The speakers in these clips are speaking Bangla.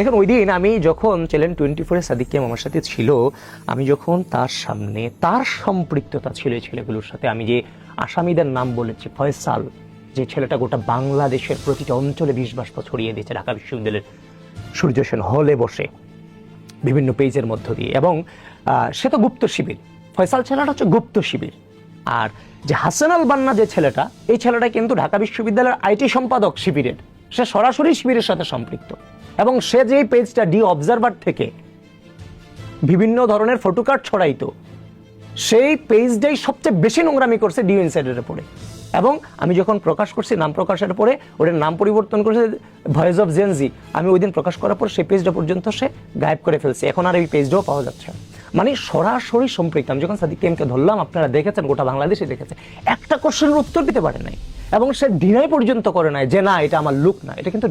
দেখেন ওই দিন আমি যখন চ্যানেল 24-এ সাদিক কায়েম আমার সাথে ছিল, আমি যখন তার সামনে তার সম্পৃক্ততা ছিল এই ছেলেগুলোর সাথে, আমি যে আসামিদের নাম বলেছি, ফয়সাল যে ছেলেটা গোটা বাংলাদেশের প্রতিটা অঞ্চলে বিষ বাষ্প ছড়িয়ে দিয়েছে ঢাকা বিশ্ববিদ্যালয়ের সূর্য সেন হলে বসে বিভিন্ন পেজের মধ্য দিয়ে, এবং সে তো গুপ্ত শিবির, ফয়সাল ছেলেটা হচ্ছে গুপ্ত শিবির। আর যে হাসান আল বান্না যে ছেলেটা, এই ছেলেটা কিন্তু ঢাকা বিশ্ববিদ্যালয়ের আইটি সম্পাদক শিবিরের, সে সরাসরি শিবিরের সাথে সম্পৃক্ত। এবং সে যে পেজটা ডি অবজারভার থেকে বিভিন্ন ধরনের ফটোকার্ড ছড়াইতো, সেই পেজটাই সবচেয়ে বেশি নোংরামি করছে ডি ইনসাইডারের পরে। এবং আমি যখন প্রকাশ করছি নাম প্রকাশের পরে, ওটার নাম পরিবর্তন করেছে ভয়েস অফ জেনজি, আমি ওই দিন প্রকাশ করার পর সেই পেজটা পর্যন্ত সে গায়েব করে ফেলছে, এখন আর এই পেজটাও পাওয়া যাচ্ছে না। মানে সরাসরি সম্পৃক্ত। আমি যখন সাদিক কায়েমকে ধরলাম, আপনারা দেখেছেন, গোটা বাংলাদেশে দেখেছে, একটা কোশ্চেনের উত্তর দিতে পারে নাই, এবং সে ডিনাই পর্যন্ত করে নাই যে না এটা আমার লুক না, এটা কিন্তু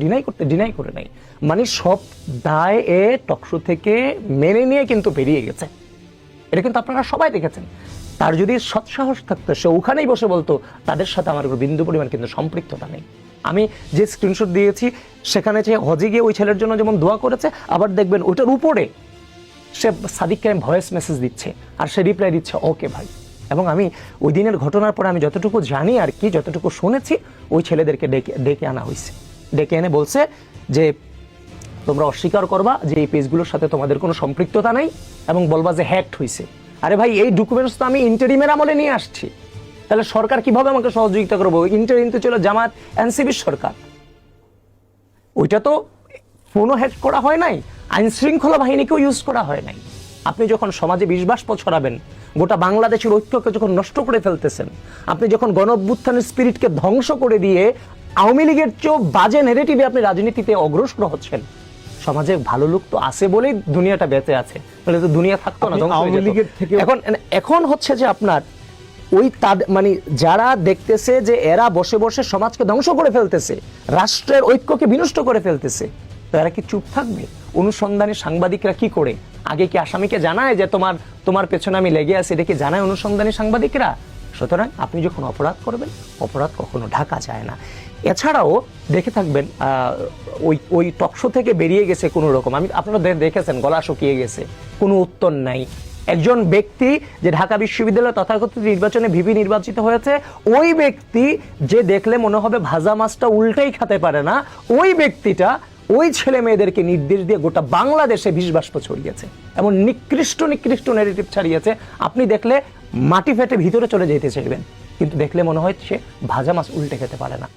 ডিনাই করে নাই। মানে সব দায় এ টকশো থেকে মেনে নিয়ে কিন্তু বেরিয়ে গেছে, এটা কিন্তু আপনারা সবাই দেখেছেন। তার যদি সৎসাহস থাকতো, সে ওখানেই বসে বলতো তাদের সাথে আমার বিন্দু পরিমাণ কিন্তু সম্পৃক্ততা নেই। আমি যে স্ক্রিনশট দিয়েছি সেখানে যে হজে গিয়ে ওই ছেলের জন্য যেমন দোয়া করেছে, আবার দেখবেন ওটার উপরে সে সাদিক কায়েম ভয়েস মেসেজ দিচ্ছে, আর সে রিপ্লাই দিচ্ছে ওকে ভাই। এবং আমি ওই দিনের ঘটনার পরে আমি যতটুকু জানি আর কি, যতটুকু শুনেছি, ওই ছেলেদেরকে ডেকে আনা হয়েছে, ডেকে এনে বলছে যে তোমরা অস্বীকার করবা যে এই পেজগুলোর সাথে তোমাদের কোনো সম্পৃক্ততা নেই, এবং বলবা যে হ্যাকড হয়েছে। আরে ভাই, এই ডকুমেন্টস তো আমি ইন্টারিমের আমলে নিয়ে আসছি, তাহলে সরকার কিভাবে আমাকে সহযোগিতা করবো? ইন্টারিম তো ছিল জামাত এনসিবির সরকার, ওইটা তো ফোনও হ্যাক করা হয় নাই, আইন শৃঙ্খলা বাহিনীকেও ইউজ করা হয় নাই। আপনি যখন সমাজে বিষ বাষ্প ছড়াবেন, গোটা বাংলাদেশের ঐক্যকে যখন নষ্ট করে ফেলতেছেন, আপনি যখন গণ অভ্যুত্থানের স্পিরিটকে ধ্বংস করে দিয়ে আওয়ামী লীগের চেয়েও বাজে নেগেটিভে আপনি রাজনীতিতে অগ্রসর হচ্ছেন, সমাজে ভালো লোক তো আছে বলেই দুনিয়াটা বেঁচে আছে, তাহলে তো দুনিয়া থাকতো না, আওয়ামী লীগের থেকে। এখন হচ্ছে যে আপনার ওই মানে যারা দেখতেছে যে এরা বসে বসে সমাজকে ধ্বংস করে ফেলতেছে, রাষ্ট্রের ঐক্যকে বিনষ্ট করে ফেলতেছে, তো এরা কি চুপ থাকবে? অনুসন্ধানী সাংবাদিকরা কি করে? আগে কি আসামিকে জানায় যে তোমার পেছনে আমি লেগে আছি, এটা কি জানায় অনুসন্ধানী সাংবাদিকরা? সুতরাং আপনি যখন অপরাধ করবেন, অপরাধ কখনো ঢাকা যায় না। এছাড়াও দেখে থাকবেন ওই টকশো থেকে বেরিয়ে গেছে কোনো রকম, আপনারা দেখেছেন গলা শুকিয়ে গেছে, কোনো উত্তর নাই। একজন ব্যক্তি যে ঢাকা বিশ্ববিদ্যালয় তথাকথিত নির্বাচনে ভিপি নির্বাচিত হয়েছে, ওই ব্যক্তি যে দেখলে মনে হবে ভাজা মাছটা উল্টেই খেতে পারে না, ওই ব্যক্তিটা ওই ছেলে মেয়েদেরকে নির্দেশ দিয়ে গোটা বাংলাদেশে বিষ বাষ্প ছড়িয়েছে, এমন নিকৃষ্ট নেগেটিভ ছাড়িয়েছে, আপনি দেখলে মাটি ফেটে ভিতরে চলে যেতে চাইবেন, কিন্তু দেখলে মনে হয় সে ভাজা মাছ উল্টে খেতে পারে না।